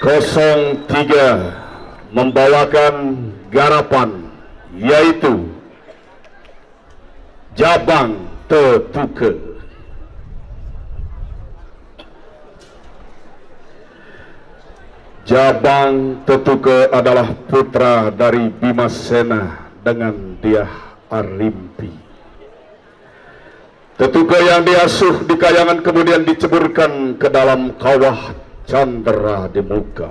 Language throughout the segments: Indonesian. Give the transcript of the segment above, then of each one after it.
03 membawakan garapan yaitu Jabang Ketuka. Jabang Ketuka adalah putra dari Bimasena dengan Diah Arimpi. Ketuka yang diasuh di kayangan kemudian diceburkan ke dalam kawah candera di muka,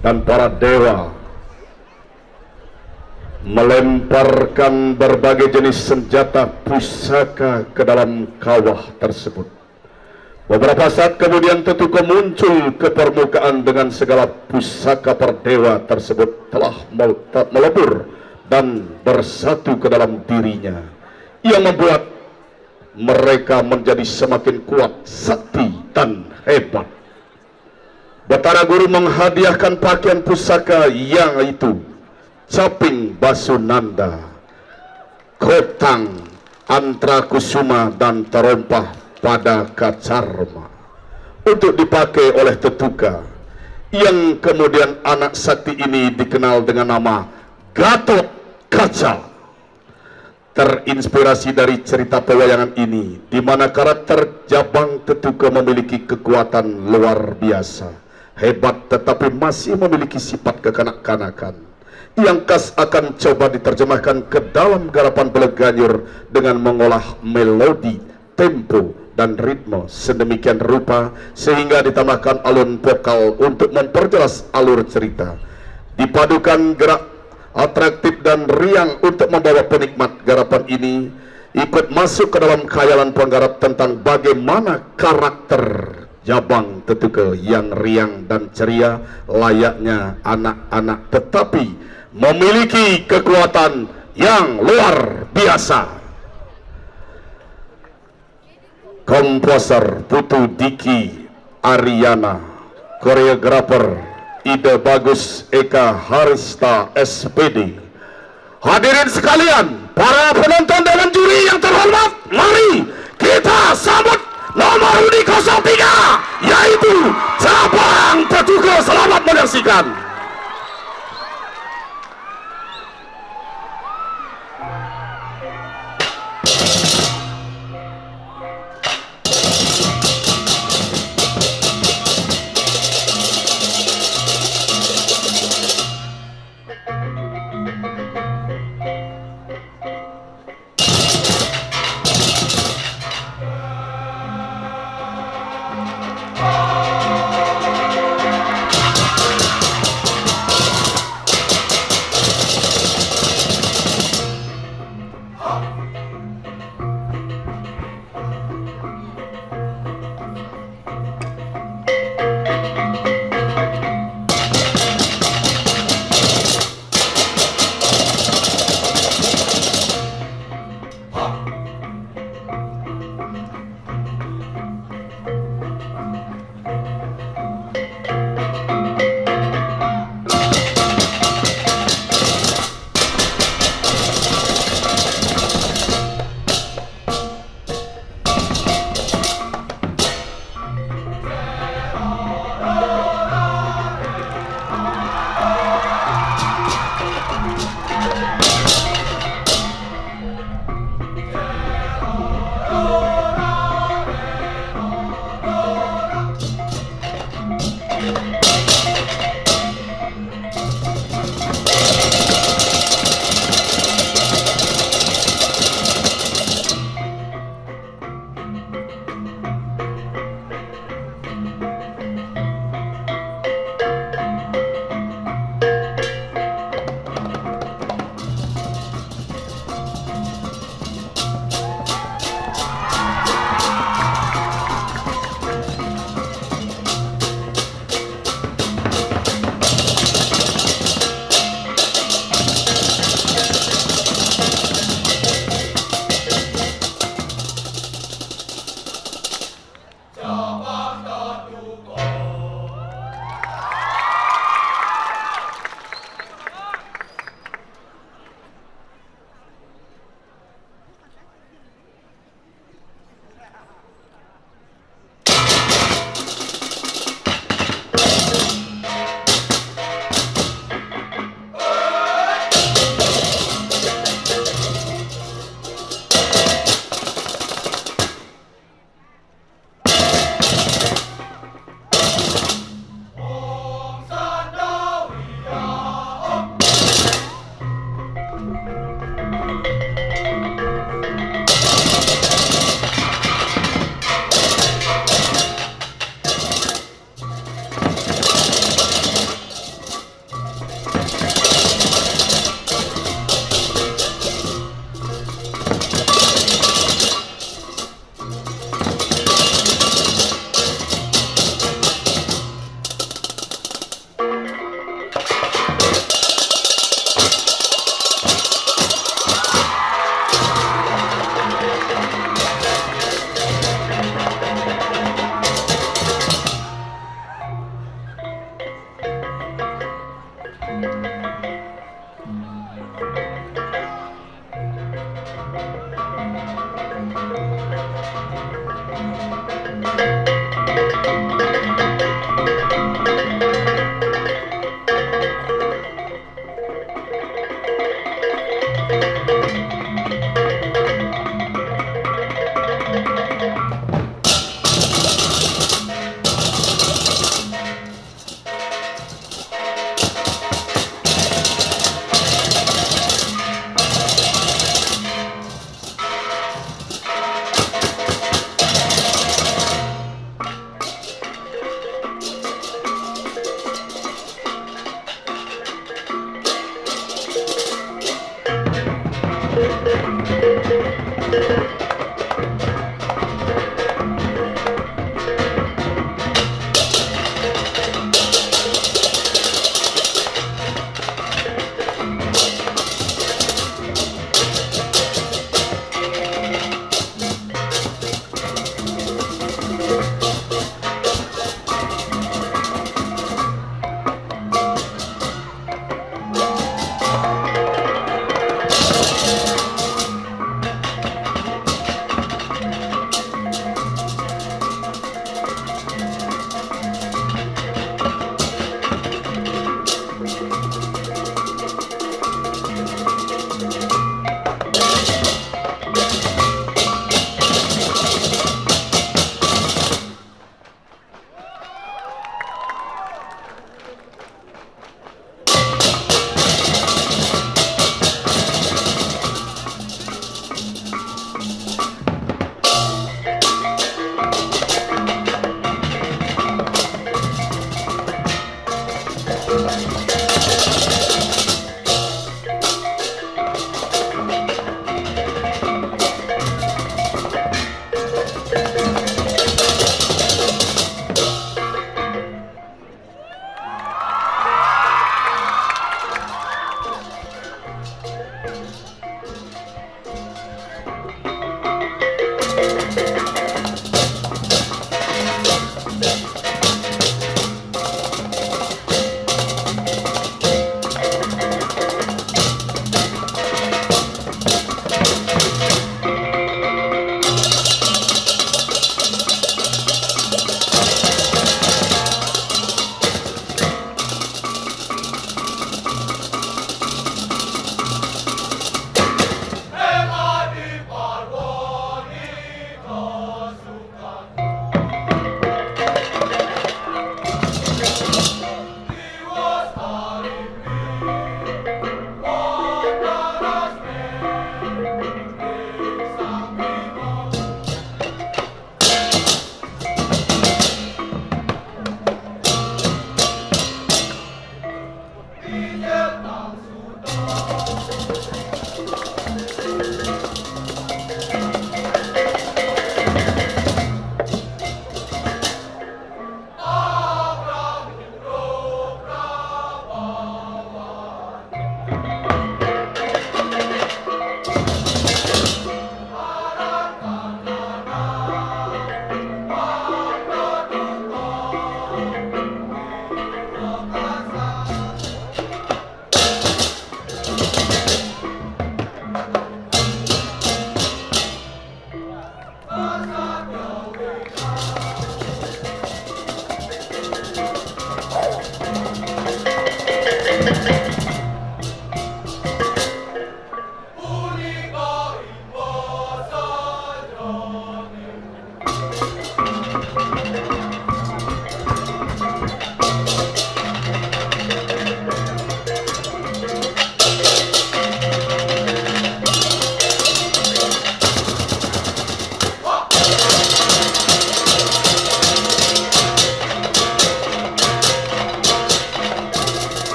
dan para dewa melemparkan berbagai jenis senjata pusaka ke dalam kawah tersebut. Beberapa saat kemudian Ketuka muncul ke permukaan dengan segala pusaka perdewa tersebut telah melebur dan bersatu ke dalam dirinya, yang membuat mereka menjadi semakin kuat, sakti dan hebat. Batara Guru menghadiahkan pakaian pusaka yang itu caping basunanda, kotang, antrakusuma dan terompah pada kacarma untuk dipakai oleh Ketuka, yang kemudian anak sakti ini dikenal dengan nama Gatot Kaca. Terinspirasi dari cerita pewayangan ini, di mana karakter Jabang Ketuka memiliki kekuatan luar biasa, hebat, tetapi masih memiliki sifat kekanak-kanakan yang khas akan coba diterjemahkan ke dalam garapan Baleganjur dengan mengolah melodi, tempo, dan ritme sedemikian rupa sehingga ditambahkan alun vokal untuk memperjelas alur cerita, dipadukan gerak atraktif dan riang untuk membawa penikmat garapan ini ikut masuk ke dalam khayalan penggarap tentang bagaimana karakter Jabang Ketuka yang riang dan ceria layaknya anak-anak, tetapi memiliki kekuatan yang luar biasa. Komposer Putu Diki Ariana, koreografer Ide Bagus Eka Harista SPD. Hadirin sekalian, para penonton dan juri yang terhormat, mari kita sambut nomor undi 03 yaitu Jabang Ketuka. Selamat menyaksikan.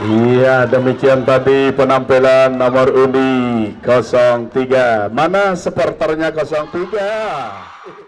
Iya, demikian tadi penampilan nomor undi 03. Mana supporternya 03?